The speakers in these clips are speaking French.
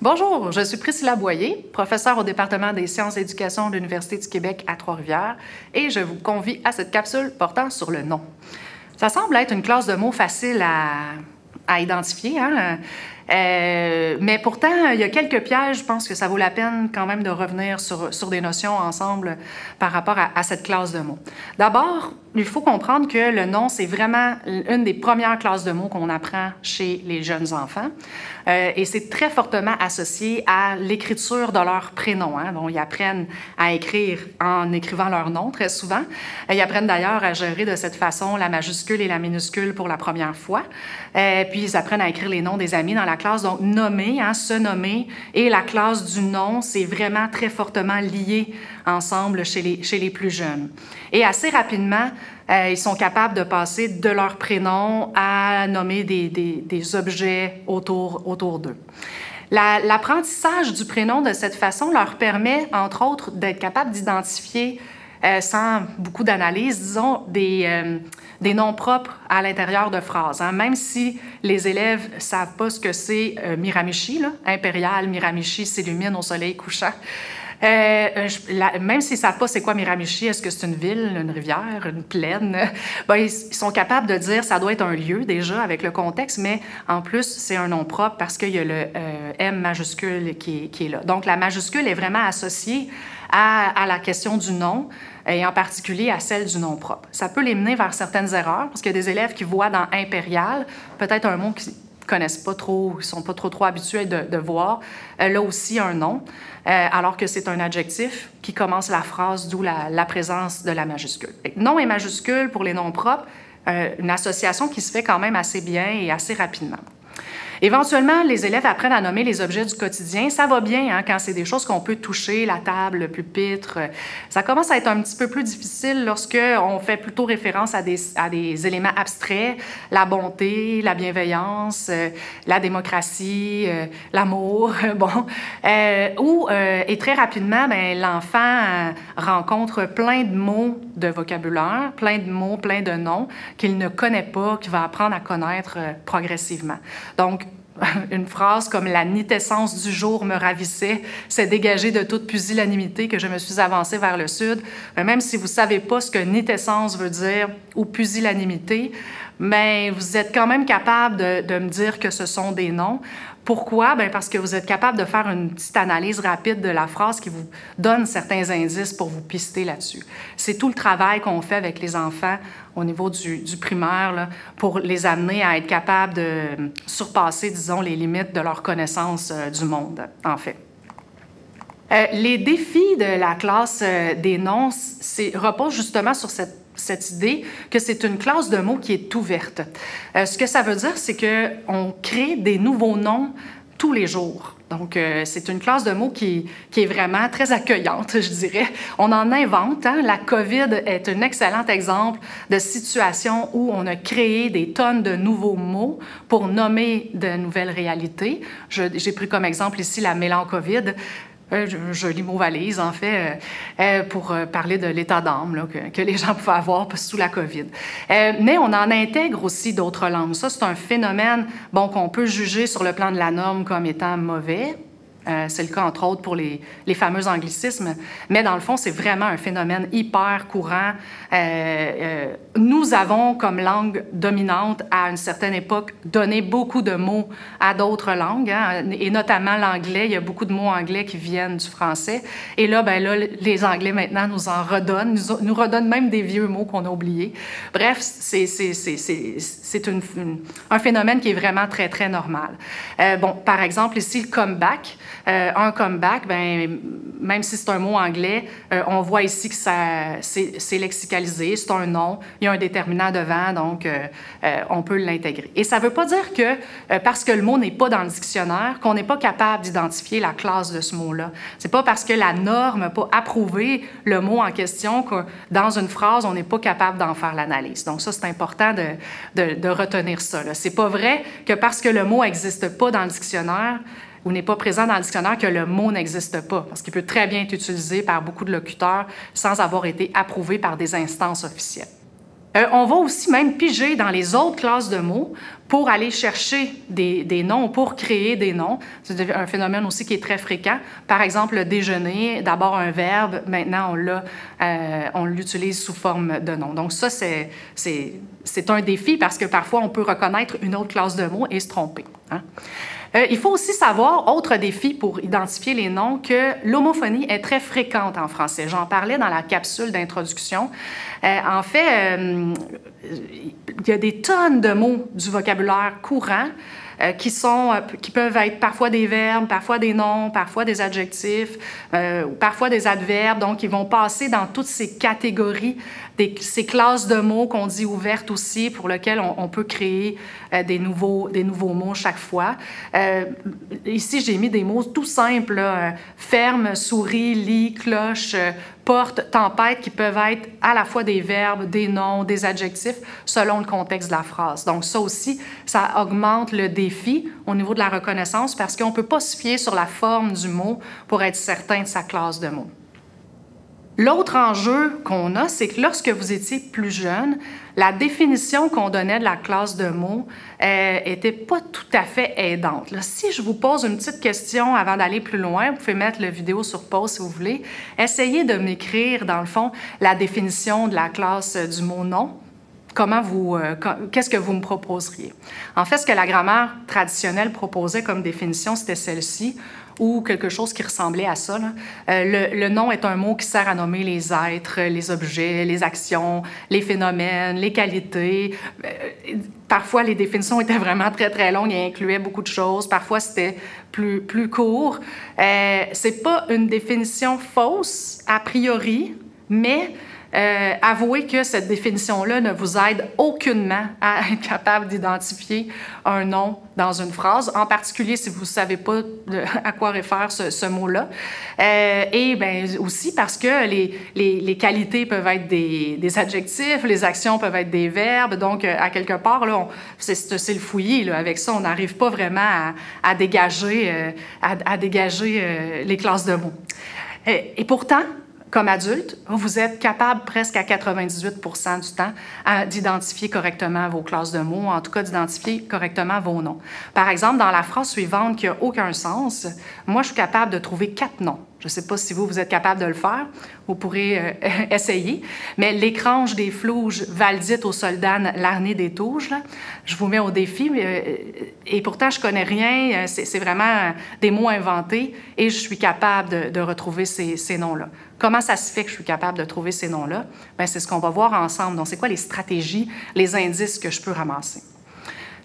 Bonjour, je suis Priscilla Boyer, professeure au département des sciences et éducation de l'Université du Québec à Trois-Rivières, et je vous convie à cette capsule portant sur le nom. Ça semble être une classe de mots facile à identifier, hein? Mais pourtant, il y a quelques pièges. Je pense que ça vaut la peine quand même de revenir sur des notions ensemble par rapport à cette classe de mots. D'abord, il faut comprendre que le nom, c'est vraiment une des premières classes de mots qu'on apprend chez les jeunes enfants. Et c'est très fortement associé à l'écriture de leur prénom. Hein? Donc, ils apprennent à écrire en écrivant leur nom très souvent. Ils apprennent d'ailleurs à gérer de cette façon la majuscule et la minuscule pour la première fois. Puis, ils apprennent à écrire les noms des amis dans la classe. Donc, nommer, hein, se nommer, et la classe du nom, c'est vraiment très fortement lié ensemble chez les plus jeunes. Et assez rapidement, ils sont capables de passer de leur prénom à nommer des objets autour d'eux. L'apprentissage du prénom de cette façon leur permet, entre autres, d'être capable d'identifier sans beaucoup d'analyse, disons, des noms propres à l'intérieur de phrases. Hein. Même si les élèves ne savent pas ce que c'est Miramichi, là, impérial, Miramichi s'illumine au soleil couchant. Même s'ils ne savent pas c'est quoi Miramichi, est-ce que c'est une ville, une rivière, une plaine, ben, ils sont capables de dire ça doit être un lieu déjà avec le contexte, mais en plus c'est un nom propre parce qu'il y a le M majuscule qui est là. Donc la majuscule est vraiment associée à la question du nom et en particulier à celle du nom propre. Ça peut les mener vers certaines erreurs parce qu'il y a des élèves qui voient dans impérial peut-être un mot qui connaissent pas trop, ils sont pas trop habitués de voir, là aussi un nom, alors que c'est un adjectif qui commence la phrase, d'où la présence de la majuscule. Nom et majuscule pour les noms propres, une association qui se fait quand même assez bien et assez rapidement. Éventuellement, les élèves apprennent à nommer les objets du quotidien. Ça va bien hein, quand c'est des choses qu'on peut toucher, la table, le pupitre. Ça commence à être un petit peu plus difficile lorsqu'on fait plutôt référence à des éléments abstraits, la bonté, la bienveillance, la démocratie, l'amour, bon. Et très rapidement, l'enfant rencontre plein de mots de vocabulaire, plein de mots, plein de noms qu'il ne connaît pas, qu'il va apprendre à connaître progressivement. Donc, une phrase comme « la nitescence du jour me ravissait », c'est dégagé de toute pusillanimité que je me suis avancée vers le sud. Même si vous ne savez pas ce que nitescence veut dire ou pusillanimité, mais vous êtes quand même capable de me dire que ce sont des noms. Pourquoi? Bien parce que vous êtes capable de faire une petite analyse rapide de la phrase qui vous donne certains indices pour vous pister là-dessus. C'est tout le travail qu'on fait avec les enfants au niveau du primaire là, pour les amener à être capables de surpasser, disons, les limites de leur connaissance du monde, en fait. Les défis de la classe des noms reposent justement sur cette idée que c'est une classe de mots qui est ouverte. Ce que ça veut dire, c'est qu'on crée des nouveaux noms tous les jours. Donc, c'est une classe de mots qui est vraiment très accueillante, je dirais. On en invente. Hein? La COVID est un excellent exemple de situation où on a créé des tonnes de nouveaux mots pour nommer de nouvelles réalités. J'ai pris comme exemple ici la mélancovid. Un joli mot valise, en fait, pour parler de l'état d'âme que les gens pouvaient avoir sous la COVID. Mais on en intègre aussi d'autres langues. Ça, c'est un phénomène qu'on peut juger sur le plan de la norme comme étant mauvais. C'est le cas, entre autres, pour les fameux anglicismes. Mais dans le fond, c'est vraiment un phénomène hyper courant. Nous avons, comme langue dominante, à une certaine époque, donné beaucoup de mots à d'autres langues, hein, et notamment l'anglais. Il y a beaucoup de mots anglais qui viennent du français. Et là, les Anglais, maintenant, nous en redonnent, nous redonnent même des vieux mots qu'on a oubliés. Bref, c'est un phénomène qui est vraiment très, très normal. Par exemple, ici, le comeback. Un comeback, même si c'est un mot anglais, on voit ici que c'est lexicalisé, c'est un nom, il y a un déterminant devant, donc on peut l'intégrer. Et ça ne veut pas dire que, parce que le mot n'est pas dans le dictionnaire, qu'on n'est pas capable d'identifier la classe de ce mot-là. C'est pas parce que la norme n'a pas approuvé le mot en question que dans une phrase, on n'est pas capable d'en faire l'analyse. Donc ça, c'est important de retenir ça. C'est pas vrai que parce que le mot n'existe pas dans le dictionnaire, ou n'est pas présent dans le dictionnaire, que le mot n'existe pas, parce qu'il peut très bien être utilisé par beaucoup de locuteurs sans avoir été approuvé par des instances officielles. On va aussi même piger dans les autres classes de mots pour aller chercher des noms, pour créer des noms. C'est un phénomène aussi qui est très fréquent. Par exemple, le déjeuner, d'abord un verbe, maintenant on l'utilise sous forme de nom. Donc ça, c'est un défi parce que parfois on peut reconnaître une autre classe de mots et se tromper, hein? Il faut aussi savoir, autre défi pour identifier les noms, que l'homophonie est très fréquente en français. J'en parlais dans la capsule d'introduction. En fait, il y a des tonnes de mots du vocabulaire courant qui peuvent être parfois des verbes, parfois des noms, parfois des adjectifs, parfois des adverbes. Donc, ils vont passer dans toutes ces catégories, ces classes de mots qu'on dit ouvertes aussi, pour lesquelles on peut créer des nouveaux mots chaque fois. Ici, j'ai mis des mots tout simples, là, ferme, souris, lit, cloche, porte, tempête, qui peuvent être à la fois des verbes, des noms, des adjectifs, selon le contexte de la phrase. Donc ça aussi, ça augmente le défi au niveau de la reconnaissance parce qu'on ne peut pas se fier sur la forme du mot pour être certain de sa classe de mots. L'autre enjeu qu'on a, c'est que lorsque vous étiez plus jeune, la définition qu'on donnait de la classe de mots n'était pas tout à fait aidante. Là, si je vous pose une petite question avant d'aller plus loin, vous pouvez mettre la vidéo sur pause si vous voulez, essayez de m'écrire, dans le fond, la définition de la classe du mot « nom ». Qu'est-ce que vous me proposeriez? En fait, ce que la grammaire traditionnelle proposait comme définition, c'était celle-ci, ou quelque chose qui ressemblait à ça, là. Le nom est un mot qui sert à nommer les êtres, les objets, les actions, les phénomènes, les qualités. Parfois, les définitions étaient vraiment très, très longues et incluaient beaucoup de choses. Parfois, c'était plus court. C'est pas une définition fausse, a priori, mais avouez que cette définition-là ne vous aide aucunement à être capable d'identifier un nom dans une phrase, en particulier si vous ne savez pas à quoi réfère ce mot-là. Et bien aussi parce que les qualités peuvent être des adjectifs, les actions peuvent être des verbes, donc à quelque part, là, c'est le fouillis. Là, avec ça, on n'arrive pas vraiment à dégager les classes de mots. Et pourtant, comme adulte, vous êtes capable presque à 98% du temps d'identifier correctement vos classes de mots, en tout cas d'identifier correctement vos noms. Par exemple, dans la phrase suivante qui n'a aucun sens, moi, je suis capable de trouver 4 noms. Je ne sais pas si vous êtes capable de le faire, vous pourrez essayer, mais l'écrange des flouges, Valdite aux soldats, l'arnée des touges, là, je vous mets au défi, et pourtant je ne connais rien, c'est vraiment des mots inventés, et je suis capable de retrouver ces noms-là. Comment ça se fait que je suis capable de trouver ces noms-là? Bien, c'est ce qu'on va voir ensemble. Donc, c'est quoi les stratégies, les indices que je peux ramasser?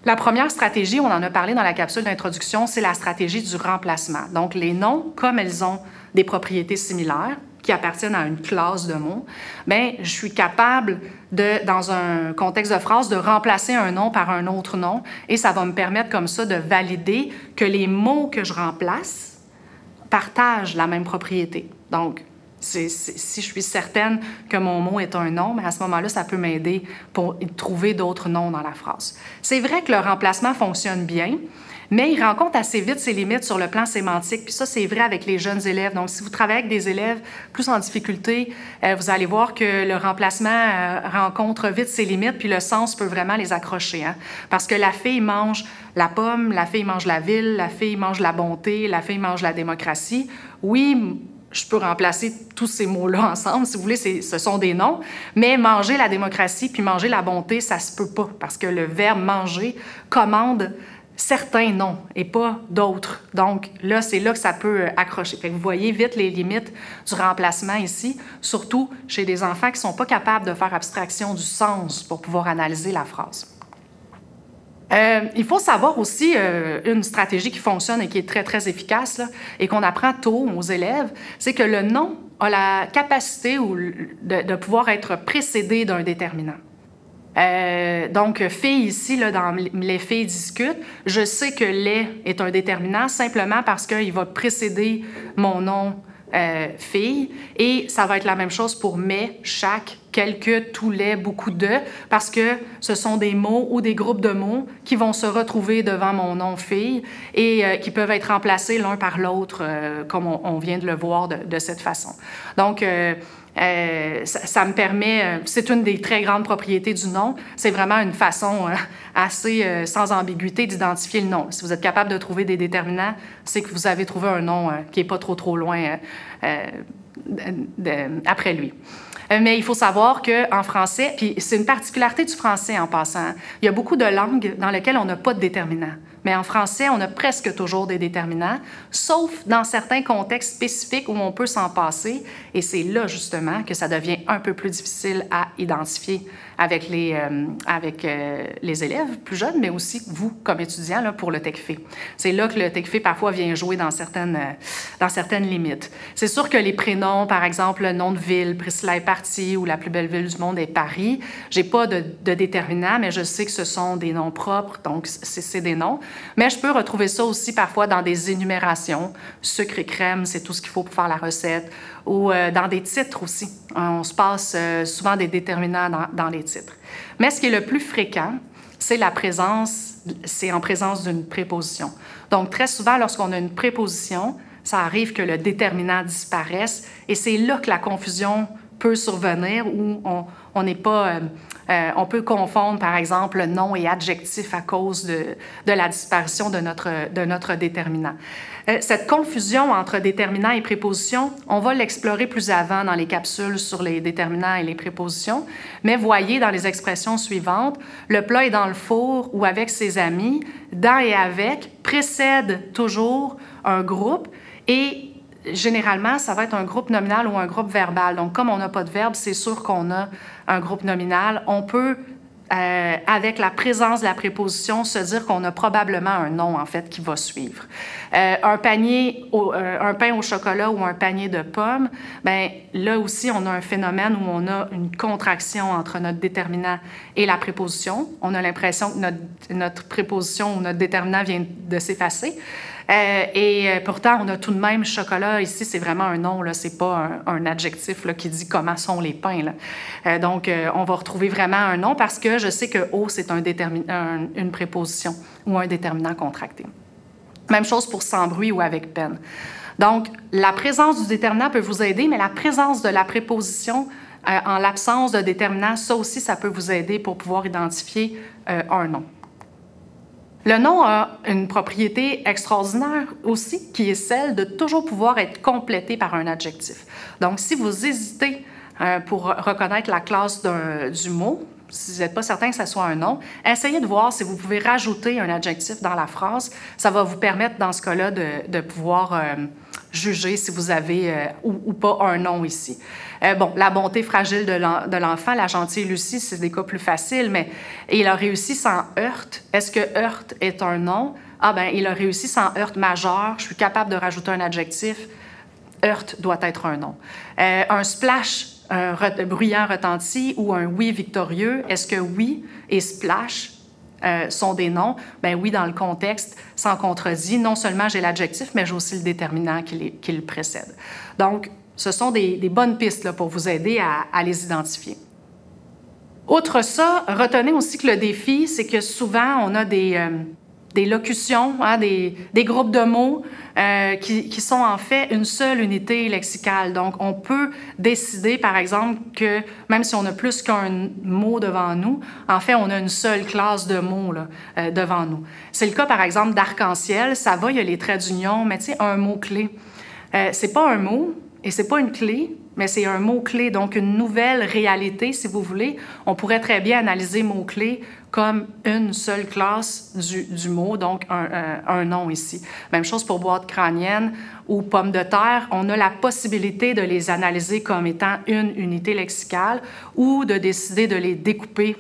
La première stratégie, on en a parlé dans la capsule d'introduction, c'est la stratégie du remplacement. Donc, les noms, comme elles ont des propriétés similaires, qui appartiennent à une classe de mots, bien, je suis capable, dans un contexte de phrase, de remplacer un nom par un autre nom, et ça va me permettre comme ça de valider que les mots que je remplace partagent la même propriété. Donc, si je suis certaine que mon mot est un nom, mais à ce moment-là, ça peut m'aider pour trouver d'autres noms dans la phrase. C'est vrai que le remplacement fonctionne bien, mais il rencontre assez vite ses limites sur le plan sémantique. Puis ça, c'est vrai avec les jeunes élèves. Donc, si vous travaillez avec des élèves plus en difficulté, vous allez voir que le remplacement rencontre vite ses limites, puis le sens peut vraiment les accrocher, hein? Parce que la fille mange la pomme, la fille mange la ville, la fille mange la bonté, la fille mange la démocratie. Oui, je peux remplacer tous ces mots-là ensemble. Si vous voulez, ce sont des noms. Mais manger la démocratie puis manger la bonté, ça se peut pas parce que le verbe « manger » commande certains noms et pas d'autres. Donc là, c'est là que ça peut accrocher. Fait que vous voyez vite les limites du remplacement ici, surtout chez des enfants qui ne sont pas capables de faire abstraction du sens pour pouvoir analyser la phrase. Il faut savoir aussi une stratégie qui fonctionne et qui est très, très efficace là, et qu'on apprend tôt aux élèves, c'est que le nom a la capacité de pouvoir être précédé d'un déterminant. Donc, fille ici, là, dans les filles discutent, je sais que les est un déterminant simplement parce qu'il va précéder mon nom fille, et ça va être la même chose pour mais, chaque, quelques, tous les, beaucoup de, parce que ce sont des mots ou des groupes de mots qui vont se retrouver devant mon nom fille et qui peuvent être remplacés l'un par l'autre, comme on vient de le voir de cette façon. Donc, Ça me permet, c'est une des très grandes propriétés du nom, c'est vraiment une façon assez sans ambiguïté d'identifier le nom. Si vous êtes capable de trouver des déterminants, c'est que vous avez trouvé un nom qui n'est pas trop loin après lui. Mais il faut savoir qu'en français, puis c'est une particularité du français en passant, il y a beaucoup de langues dans lesquelles on n'a pas de déterminants. Mais en français, on a presque toujours des déterminants, sauf dans certains contextes spécifiques où on peut s'en passer. Et c'est là, justement, que ça devient un peu plus difficile à identifier avec les élèves plus jeunes, mais aussi vous, comme étudiants, là, pour le TECFE. C'est là que le TECFE, parfois, vient jouer dans certaines limites. C'est sûr que les prénoms, par exemple, le nom de ville, Priscilla est partie, ou la plus belle ville du monde est Paris, j'ai pas de déterminant, mais je sais que ce sont des noms propres, donc c'est des noms. Mais je peux retrouver ça aussi parfois dans des énumérations. Sucre et crème, c'est tout ce qu'il faut pour faire la recette. Ou dans des titres aussi. On se passe souvent des déterminants dans les titres. Mais ce qui est le plus fréquent, c'est en présence d'une préposition. Donc, très souvent, lorsqu'on a une préposition, ça arrive que le déterminant disparaisse et c'est là que la confusion peut survenir où on n'est pas... on peut confondre, par exemple, nom et adjectif à cause de la disparition de notre déterminant. Cette confusion entre déterminant et préposition, on va l'explorer plus avant dans les capsules sur les déterminants et les prépositions, mais voyez dans les expressions suivantes, le plat est dans le four ou avec ses amis, dans et avec précède toujours un groupe et généralement, ça va être un groupe nominal ou un groupe verbal. Donc, comme on n'a pas de verbe, c'est sûr qu'on a un groupe nominal. On peut, avec la présence de la préposition, se dire qu'on a probablement un nom, en fait, qui va suivre. Un pain au chocolat ou un panier de pommes, bien, là aussi, on a un phénomène où on a une contraction entre notre déterminant et la préposition. On a l'impression que notre préposition ou notre déterminant vient de s'effacer. Pourtant, on a tout de même chocolat. Ici, c'est vraiment un nom, ce n'est pas un adjectif là, qui dit comment sont les pains. Là. Donc, on va retrouver vraiment un nom parce que je sais que « au », c'est une préposition ou un déterminant contracté. Même chose pour sans bruit ou avec peine. Donc, la présence du déterminant peut vous aider, mais la présence de la préposition en l'absence de déterminant, ça aussi, ça peut vous aider pour pouvoir identifier un nom. Le nom a une propriété extraordinaire aussi, qui est celle de toujours pouvoir être complété par un adjectif. Donc, si vous hésitez pour reconnaître la classe du mot, si vous n'êtes pas certain que ce soit un nom, essayez de voir si vous pouvez rajouter un adjectif dans la phrase. Ça va vous permettre, dans ce cas-là, de pouvoir juger si vous avez ou pas un nom ici. Bon, la bonté fragile de l'enfant, la gentille Lucie, c'est des cas plus faciles, mais il a réussi sans heurte. Est-ce que heurte est un nom? Ah ben, il a réussi sans heurte majeur. Je suis capable de rajouter un adjectif. Heurte doit être un nom. Un splash, un bruyant retenti ou un oui victorieux, est-ce que oui et splash sont des noms? Bien oui, dans le contexte, sans contredit. Non seulement j'ai l'adjectif, mais j'ai aussi le déterminant qui le précède. Donc, ce sont des bonnes pistes là, pour vous aider à les identifier. Outre ça, retenez aussi que le défi, c'est que souvent, on a des locutions, hein, des groupes de mots qui sont en fait une seule unité lexicale. Donc, on peut décider, par exemple, que même si on a plus qu'un mot devant nous, en fait, on a une seule classe de mots là, devant nous. C'est le cas, par exemple, d'arc-en-ciel. Ça va, il y a les traits d'union, mais tu sais, un mot-clé. C'est pas un mot et c'est pas une clé, mais c'est un mot-clé, donc une nouvelle réalité, si vous voulez. On pourrait très bien analyser mot-clé comme une seule classe du mot, donc un nom ici. Même chose pour boîte crânienne ou pomme de terre. On a la possibilité de les analyser comme étant une unité lexicale ou de décider de les découper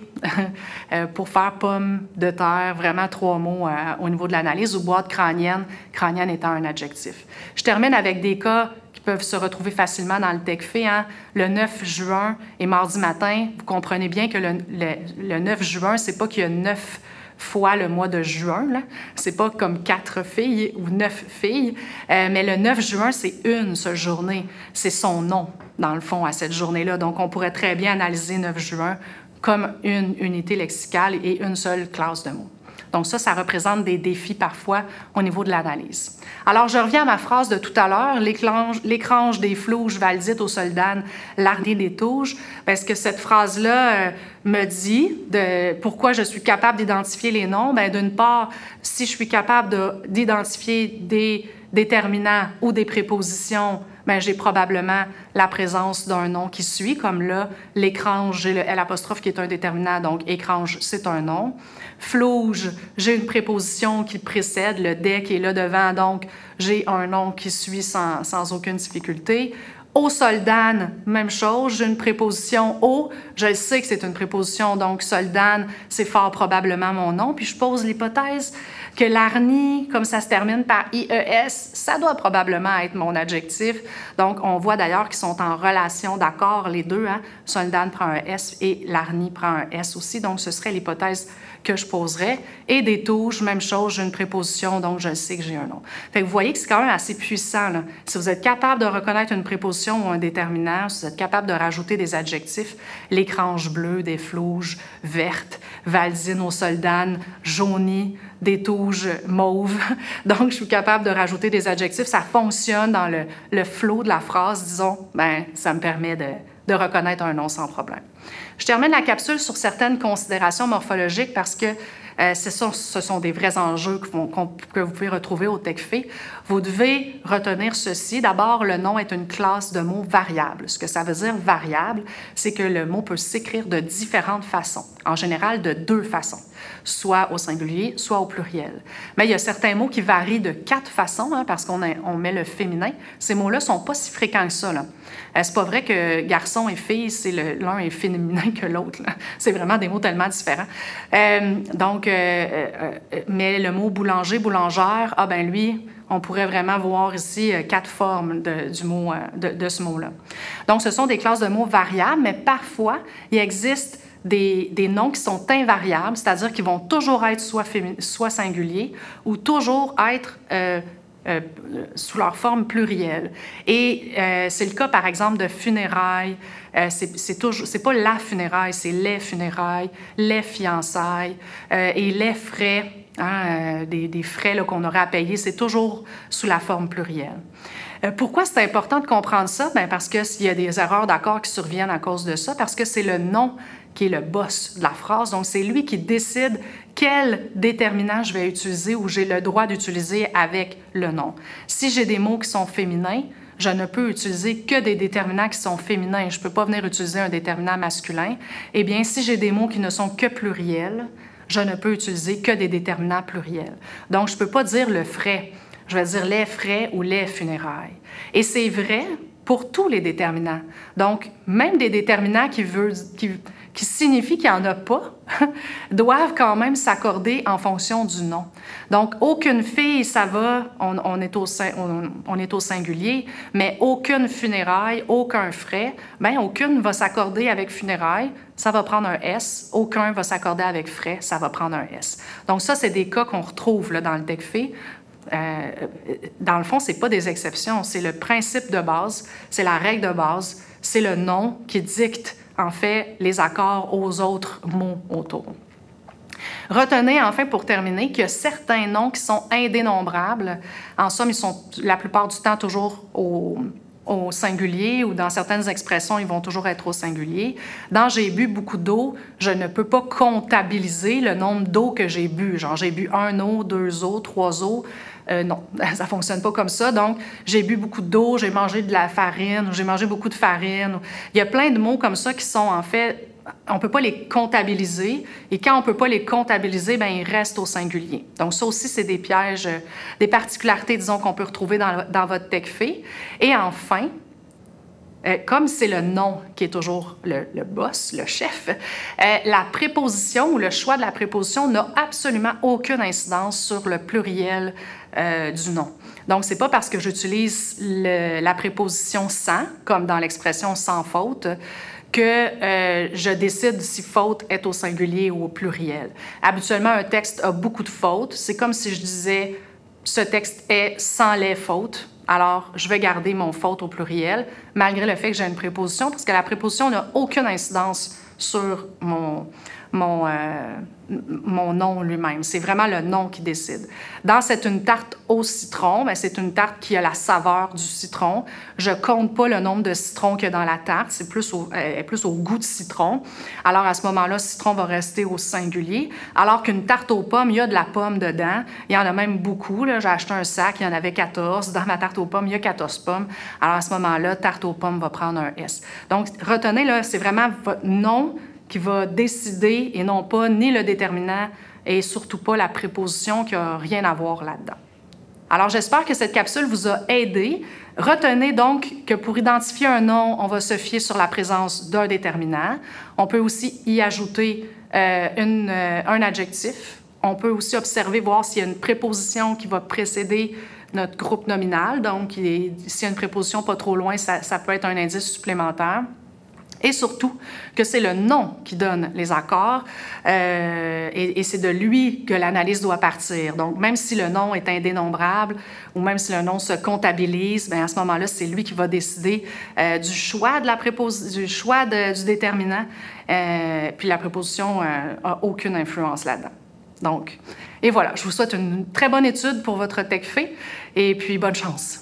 pour faire pomme de terre, vraiment 3 mots au niveau de l'analyse, ou boîte crânienne, crânienne étant un adjectif. Je termine avec des cas qui peuvent se retrouver facilement dans le TECFE. Hein. Le 9 juin et mardi matin, vous comprenez bien que le 9 juin, c'est pas qu'il y a 9 fois le mois de juin. C'est pas comme 4 filles ou 9 filles. Mais le 9 juin, c'est une seule journée. C'est son nom, dans le fond, à cette journée-là. Donc, on pourrait très bien analyser 9 juin comme une unité lexicale et une seule classe de mots. Donc ça représente des défis parfois au niveau de l'analyse. Alors, je reviens à ma phrase de tout à l'heure, l'écrange des flouges, Valdite aux soldanes, l'arnier des touges. Est-ce que cette phrase-là me dit pourquoi je suis capable d'identifier les noms? Bien, d'une part, si je suis capable d'identifier des déterminants ou des prépositions, bien, j'ai probablement la présence d'un nom qui suit, comme là, l'écrange, j'ai le L' qui est un déterminant, donc écrange, c'est un nom. Flouge, j'ai une préposition qui précède, le des qui est là devant, donc j'ai un nom qui suit sans aucune difficulté. Aux soldane, même chose, j'ai une préposition au, je sais que c'est une préposition, donc soldane, c'est fort probablement mon nom, puis je pose l'hypothèse que l'arni, comme ça se termine par IES, ça doit probablement être mon adjectif. Donc, on voit d'ailleurs qu'ils sont en relation d'accord, les deux. Hein? Soldane prend un S et l'arni prend un S aussi. Donc, ce serait l'hypothèse que je poserais. Et des touches, même chose, j'ai une préposition, donc je sais que j'ai un nom. Fait que vous voyez que c'est quand même assez puissant, là. Si vous êtes capable de reconnaître une préposition ou un déterminant, si vous êtes capable de rajouter des adjectifs, l'écrange bleu, des flouges vertes, Valdine aux soldanes, jaunie, des touges mauves. Donc, je suis capable de rajouter des adjectifs. Ça fonctionne dans le flow de la phrase, disons. Bien, ça me permet de reconnaître un nom sans problème. Je termine la capsule sur certaines considérations morphologiques parce que ce sont des vrais enjeux que vous pouvez retrouver au TECFE. Vous devez retenir ceci. D'abord, le nom est une classe de mots variables. Ce que ça veut dire variable, c'est que le mot peut s'écrire de différentes façons, en général de 2 façons, soit au singulier, soit au pluriel. Mais il y a certains mots qui varient de 4 façons, hein, parce qu'on met le féminin. Ces mots-là ne sont pas si fréquents que ça, là. C'est pas vrai que garçon et fille, l'un est féminin que l'autre. C'est vraiment des mots tellement différents. Mais le mot boulanger, boulangère, ah ben lui, on pourrait vraiment voir ici 4 formes de ce mot-là. Donc, ce sont des classes de mots variables, mais parfois, il existe des noms qui sont invariables, c'est-à-dire qu'ils vont toujours être soit singuliers ou toujours être sous leur forme plurielle. Et c'est le cas, par exemple, de funérailles. C'est pas la funéraille, c'est les funérailles, les fiançailles et les frais, hein, des frais qu'on aurait à payer, c'est toujours sous la forme plurielle. Pourquoi c'est important de comprendre ça? Bien, parce qu'il y a des erreurs d'accord qui surviennent à cause de ça, parce que c'est le nom qui est le boss de la phrase. Donc, c'est lui qui décide quel déterminant je vais utiliser ou j'ai le droit d'utiliser avec le nom. Si j'ai des mots qui sont féminins, je ne peux utiliser que des déterminants qui sont féminins. Je ne peux pas venir utiliser un déterminant masculin. Eh bien, si j'ai des mots qui ne sont que pluriels, je ne peux utiliser que des déterminants pluriels. Donc, je ne peux pas dire le frais. Je vais dire les frais ou les funérailles. Et c'est vrai pour tous les déterminants. Donc, même des déterminants qui signifient qu'il n'y en a pas, doivent quand même s'accorder en fonction du nom. Donc, aucune fille, ça va, on est au singulier, mais aucune funéraille, aucun frais, bien, aucune va s'accorder avec funérailles, ça va prendre un S. Aucun va s'accorder avec frais, ça va prendre un S. Donc, ça, c'est des cas qu'on retrouve là, dans le TECFE. Dans le fond, ce n'est pas des exceptions, c'est le principe de base, c'est la règle de base, c'est le nom qui dicte, en fait, les accords aux autres mots autour. Retenez, enfin, pour terminer, qu'il y a certains noms qui sont indénombrables. En somme, ils sont la plupart du temps toujours au singulier ou dans certaines expressions, ils vont toujours être au singulier. Dans « j'ai bu beaucoup d'eau », je ne peux pas comptabiliser le nombre d'eau que j'ai bu. Genre, j'ai bu 1 eau, 2 eaux, 3 eaux. Non, ça ne fonctionne pas comme ça. Donc, j'ai bu beaucoup d'eau, j'ai mangé de la farine, j'ai mangé beaucoup de farine. Il y a plein de mots comme ça qui sont, en fait, on ne peut pas les comptabiliser. Et quand on ne peut pas les comptabiliser, bien, ils restent au singulier. Donc, ça aussi, c'est des pièges, des particularités, disons, qu'on peut retrouver dans votre TECFE. Et enfin, comme c'est le nom qui est toujours le boss, le chef, la préposition ou le choix de la préposition n'a absolument aucune incidence sur le pluriel du nom. Donc, ce n'est pas parce que j'utilise la préposition « sans », comme dans l'expression « sans faute », que je décide si faute est au singulier ou au pluriel. Habituellement, un texte a beaucoup de fautes. C'est comme si je disais « ce texte est sans les fautes ». Alors, je vais garder mon faute au pluriel, malgré le fait que j'ai une préposition, parce que la préposition n'a aucune incidence sur mon nom lui-même. C'est vraiment le nom qui décide. Dans C'est une tarte au citron, bien, c'est une tarte qui a la saveur du citron. Je ne compte pas le nombre de citrons qu'il y a dans la tarte, c'est plus au goût de citron. Alors, à ce moment-là, citron va rester au singulier. Alors qu'une tarte aux pommes, il y a de la pomme dedans. Il y en a même beaucoup. J'ai acheté un sac, il y en avait 14. Dans ma tarte aux pommes, il y a 14 pommes. Alors, à ce moment-là, tarte aux pommes va prendre un S. Donc, retenez, là, c'est vraiment votre nom qui va décider et non pas ni le déterminant et surtout pas la préposition qui n'a rien à voir là-dedans. Alors, j'espère que cette capsule vous a aidé. Retenez donc que pour identifier un nom, on va se fier sur la présence d'un déterminant. On peut aussi y ajouter un adjectif. On peut aussi observer, voir s'il y a une préposition qui va précéder notre groupe nominal. Donc, s'il y a une préposition pas trop loin, ça peut être un indice supplémentaire. Et surtout, que c'est le nom qui donne les accords et c'est de lui que l'analyse doit partir. Donc, même si le nom est indénombrable ou même si le nom se comptabilise, bien, à ce moment-là, c'est lui qui va décider du choix de la du choix du déterminant. Puis la préposition n'a aucune influence là-dedans. Donc, et voilà, je vous souhaite une très bonne étude pour votre TECFE et puis bonne chance.